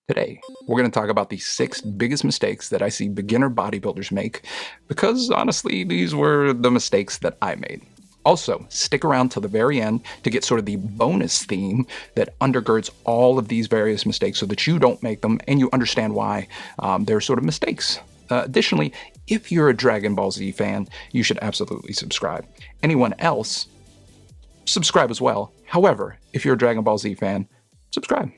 Today, we're going to talk about the 6 biggest mistakes that I see beginner bodybuilders make, because honestly, these were the mistakes that I made. Also, stick around till the very end to get sort of the bonus theme that undergirds all of these various mistakes so that you don't make them and you understand why they're sort of mistakes. Additionally, if you're a Dragon Ball Z fan, you should absolutely subscribe. Anyone else, subscribe as well. However, if you're a Dragon Ball Z fan, subscribe.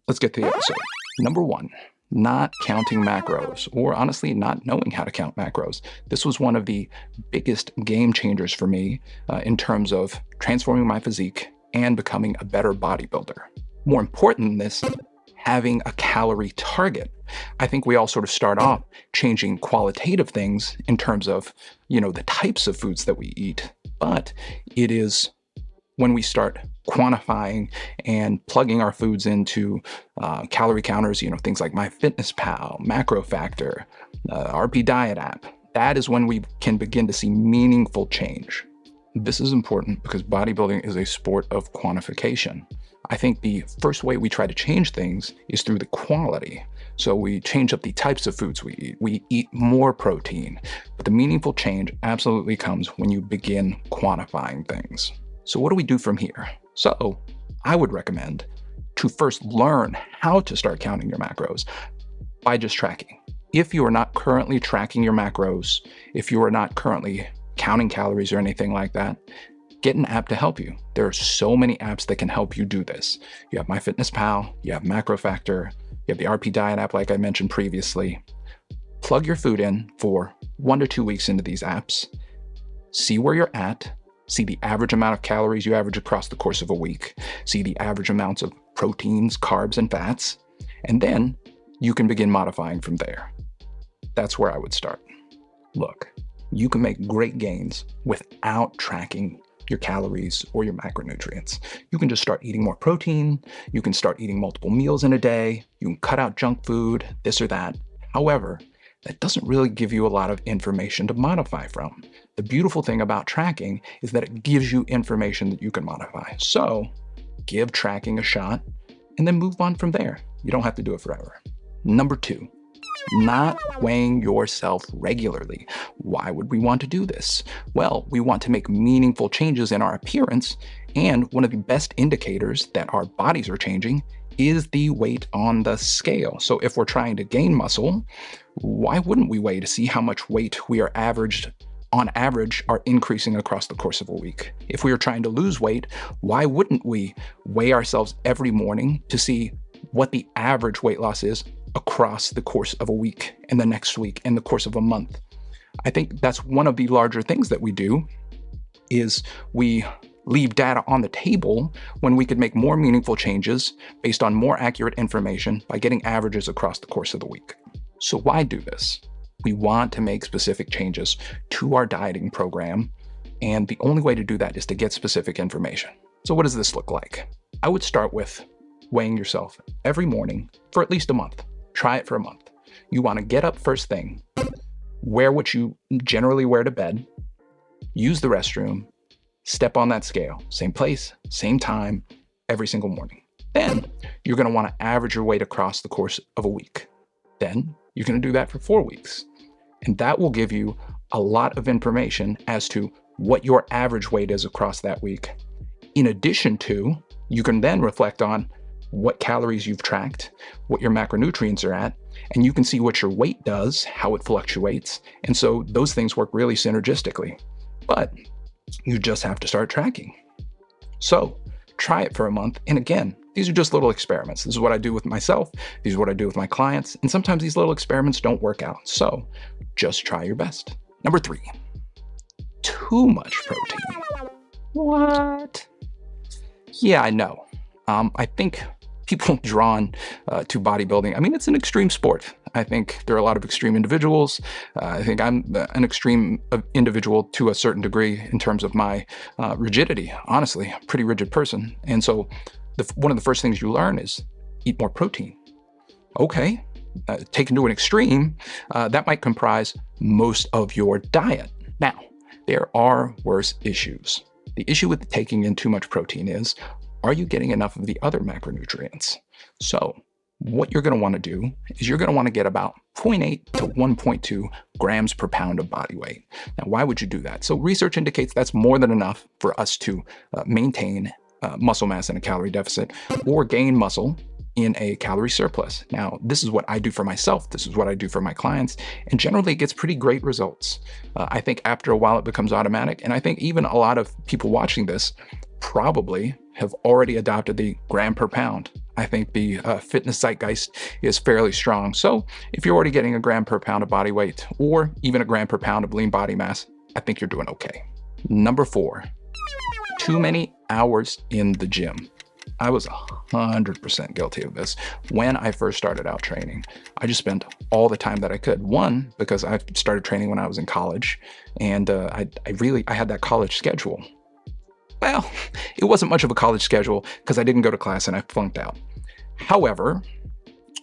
Let's get to the episode. Number 1, not counting macros, or honestly, not knowing how to count macros. This was one of the biggest game changers for me in terms of transforming my physique and becoming a better bodybuilder. More important than this, having a calorie target. I think we all sort of start off changing qualitative things in terms of, the types of foods that we eat, but it is when we start quantifying and plugging our foods into calorie counters, things like MyFitnessPal, Macro Factor, RP Diet app, that is when we can begin to see meaningful change. This is important because bodybuilding is a sport of quantification. I think the first way we try to change things is through the quality. So we change up the types of foods we eat. We eat more protein, but the meaningful change absolutely comes when you begin quantifying things. So what do we do from here? So I would recommend to first learn how to start counting your macros by just tracking. If you are not currently tracking your macros, if you are not currently counting calories or anything like that, get an app to help you. There are so many apps that can help you do this. You have MyFitnessPal, you have Macro Factor, you have the RP Diet app like I mentioned previously. Plug your food in for 1 to 2 weeks into these apps, see where you're at, see the average amount of calories you average across the course of a week, see the average amounts of proteins, carbs, and fats, and then you can begin modifying from there. That's where I would start. Look, you can make great gains without tracking your calories or your macronutrients. You can just start eating more protein, you can start eating multiple meals in a day, you can cut out junk food, this or that. However, that doesn't really give you a lot of information to modify from. The beautiful thing about tracking is that it gives you information that you can modify. So give tracking a shot and then move on from there. You don't have to do it forever. Number 2, not weighing yourself regularly. Why would we want to do this? Well, we want to make meaningful changes in our appearance, and one of the best indicators that our bodies are changing is the weight on the scale. So if we're trying to gain muscle, why wouldn't we weigh to see how much weight we are on average are increasing across the course of a week? If we are trying to lose weight, why wouldn't we weigh ourselves every morning to see what the average weight loss is across the course of a week and the next week and the course of a month? I think that's one of the larger things that we do is we leave data on the table when we could make more meaningful changes based on more accurate information by getting averages across the course of the week. So why do this? We want to make specific changes to our dieting program, and the only way to do that is to get specific information. So what does this look like? I would start with weighing yourself every morning for at least a month. Try it for a month. You want to get up first thing, wear what you generally wear to bed, use the restroom, step on that scale, same place, same time, every single morning. Then you're going to want to average your weight across the course of a week. Then you're going to do that for 4 weeks. And that will give you a lot of information as to what your average weight is across that week. In addition to, you can then reflect on what calories you've tracked, what your macronutrients are at, and you can see what your weight does, how it fluctuates. And so those things work really synergistically. But you just have to start tracking. So try it for a month. And again, these are just little experiments. This is what I do with myself. These are what I do with my clients. And sometimes these little experiments don't work out. So just try your best. Number 3, too much protein. What? Yeah, I know. I think people drawn to bodybuilding, it's an extreme sport. I think there are a lot of extreme individuals. I think I'm an extreme individual to a certain degree in terms of my rigidity. Honestly, I'm a pretty rigid person. And so one of the first things you learn is eat more protein. Okay, taken to an extreme, that might comprise most of your diet. Now, there are worse issues. The issue with taking in too much protein is, are you getting enough of the other macronutrients? So what you're going to want to do is you're going to want to get about 0.8 to 1.2 grams per pound of body weight. Now, why would you do that? So research indicates that's more than enough for us to maintain muscle mass in a calorie deficit or gain muscle in a calorie surplus. Now, this is what I do for myself. This is what I do for my clients. And generally, it gets pretty great results. I think after a while, it becomes automatic. And I think even a lot of people watching this probably have already adopted the gram per pound. I think the fitness zeitgeist is fairly strong. So if you're already getting a gram per pound of body weight or even a gram per pound of lean body mass, I think you're doing okay. Number 4, too many hours in the gym. I was 100% guilty of this. When I first started out training, I just spent all the time that I could. One, because I started training when I was in college, and I had that college schedule. Well, it wasn't much of a college schedule because I didn't go to class and I flunked out. However,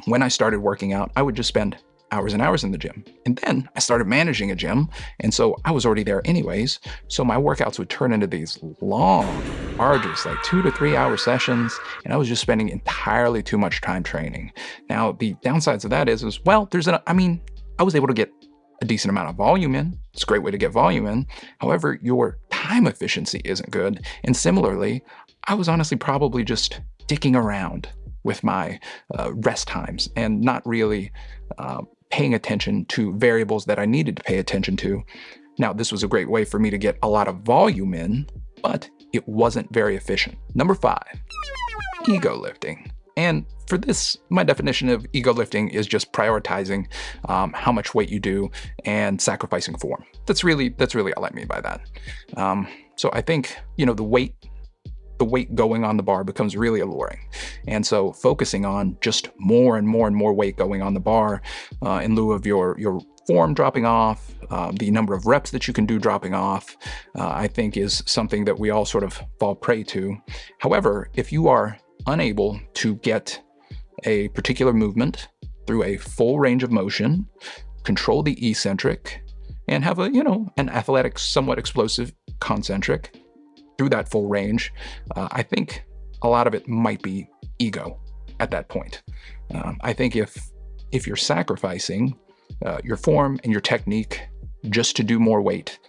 when I started working out, I would just spend hours and hours in the gym. And then I started managing a gym, and so I was already there anyways. So my workouts would turn into these long, arduous, like 2 to 3 hour sessions, and I was just spending entirely too much time training. Now, the downsides of that is well, I was able to get a decent amount of volume in. It's a great way to get volume in. However, your time efficiency isn't good. And similarly, I was honestly probably just dicking around with my rest times and not really paying attention to variables that I needed to pay attention to. Now, this was a great way for me to get a lot of volume in, but it wasn't very efficient. Number 5, ego lifting. And for this, my definition of ego lifting is just prioritizing how much weight you do and sacrificing form. That's really all I mean by that. So I think, the weight going on the bar becomes really alluring. And so focusing on just more and more and more weight going on the bar in lieu of your form dropping off, the number of reps that you can do dropping off, I think is something that we all sort of fall prey to. However, if you are unable to get a particular movement through a full range of motion, control the eccentric, and have an athletic, somewhat explosive concentric through that full range, I think a lot of it might be ego at that point. I think if you're sacrificing your form and your technique just to do more weight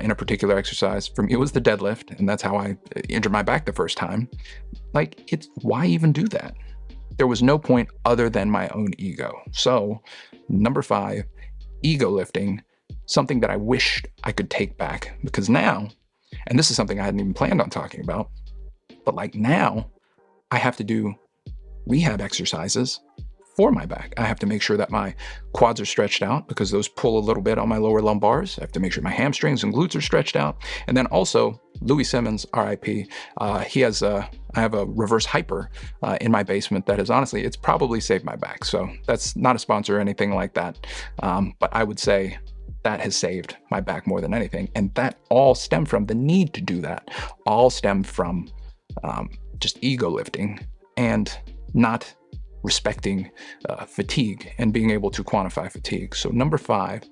in a particular exercise, for me it was the deadlift, and that's how I injured my back the first time. Why even do that? There was no point other than my own ego. So, number 5, ego lifting, something that I wished I could take back, because now, and this is something I hadn't even planned on talking about, but now I have to do rehab exercises for my back. I have to make sure that my quads are stretched out because those pull a little bit on my lower lumbars. I have to make sure my hamstrings and glutes are stretched out. And then also, Louis Simmons, RIP, I have a reverse hyper in my basement that has honestly, it's probably saved my back. So that's not a sponsor or anything like that. But I would say that has saved my back more than anything. And that all stemmed from the need to do that, all stemmed from just ego lifting and not respecting fatigue and being able to quantify fatigue. So number 5,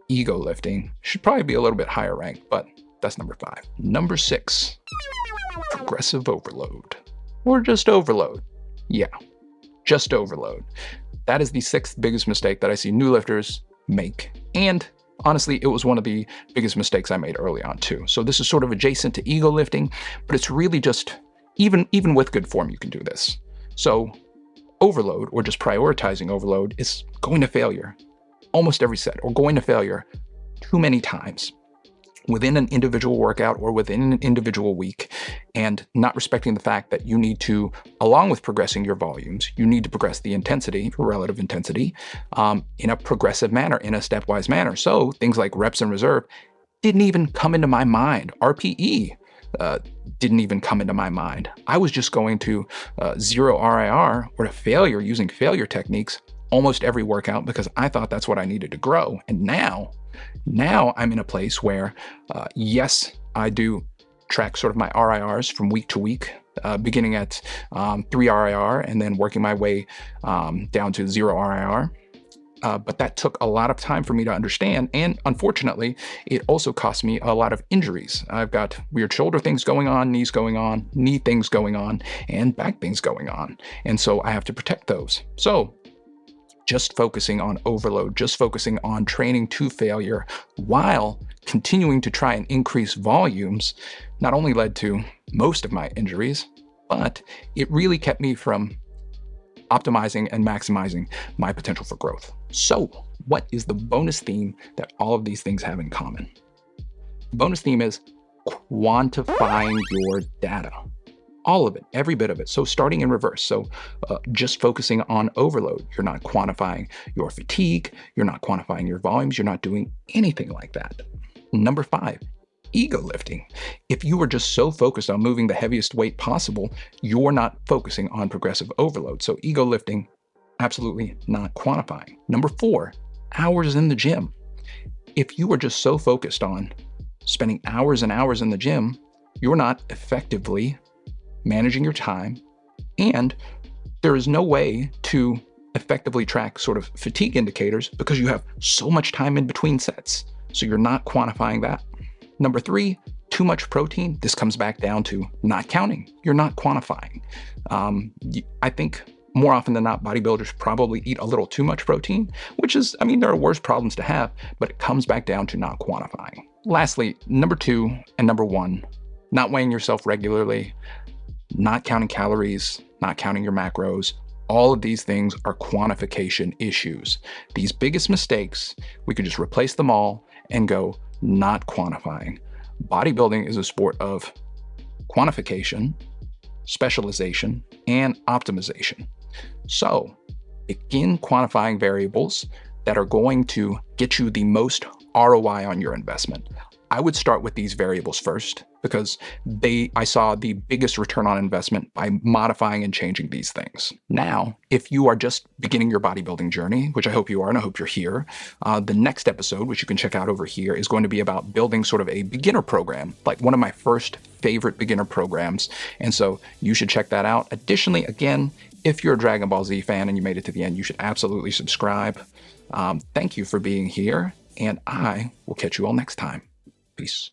ego lifting, should probably be a little bit higher ranked, but that's number 5. Number 6, progressive overload, or just overload. Yeah, just overload. That is the 6th biggest mistake that I see new lifters make. And honestly, it was one of the biggest mistakes I made early on too. So this is sort of adjacent to ego lifting, but it's really just, even with good form, you can do this. So overload, or just prioritizing overload, is going to failure almost every set, or going to failure too many times within an individual workout or within an individual week, and not respecting the fact that you need to, along with progressing your volumes, you need to progress the intensity, relative intensity, in a progressive manner, in a stepwise manner. So things like reps and reserve didn't even come into my mind. RPE didn't even come into my mind. I was just going to zero RIR, or to failure, using failure techniques almost every workout because I thought that's what I needed to grow. And now I'm in a place where, yes, I do track sort of my RIRs from week to week, beginning at 3 RIR and then working my way down to 0 RIR. But that took a lot of time for me to understand. And unfortunately, it also cost me a lot of injuries. I've got weird shoulder things going on, knees going on, knee things going on, and back things going on. And so I have to protect those. So just focusing on overload, just focusing on training to failure while continuing to try and increase volumes not only led to most of my injuries, but it really kept me from optimizing and maximizing my potential for growth. So, what is the bonus theme that all of these things have in common? The bonus theme is quantifying your data. All of it, every bit of it. So starting in reverse. So just focusing on overload. You're not quantifying your fatigue. You're not quantifying your volumes. You're not doing anything like that. Number 5, ego lifting. If you are just so focused on moving the heaviest weight possible, you're not focusing on progressive overload. So ego lifting, absolutely not quantifying. Number 4, hours in the gym. If you are just so focused on spending hours and hours in the gym, you're not effectively managing your time, and there is no way to effectively track sort of fatigue indicators because you have so much time in between sets. So you're not quantifying that. Number 3, too much protein. This comes back down to not counting. You're not quantifying. I think more often than not, bodybuilders probably eat a little too much protein, which is, there are worse problems to have, but it comes back down to not quantifying. Lastly, number 2 and number 1, not weighing yourself regularly, not counting calories, not counting your macros. All of these things are quantification issues. These biggest mistakes, we could just replace them all and go not quantifying. Bodybuilding is a sport of quantification, specialization, and optimization. So begin quantifying variables that are going to get you the most ROI on your investment. I would start with these variables first because I saw the biggest return on investment by modifying and changing these things. Now, if you are just beginning your bodybuilding journey, which I hope you are and I hope you're here, the next episode, which you can check out over here, is going to be about building sort of a beginner program, like one of my first favorite beginner programs. And so you should check that out. Additionally, again, if you're a Dragon Ball Z fan and you made it to the end, you should absolutely subscribe. Thank you for being here, and I will catch you all next time. Peace.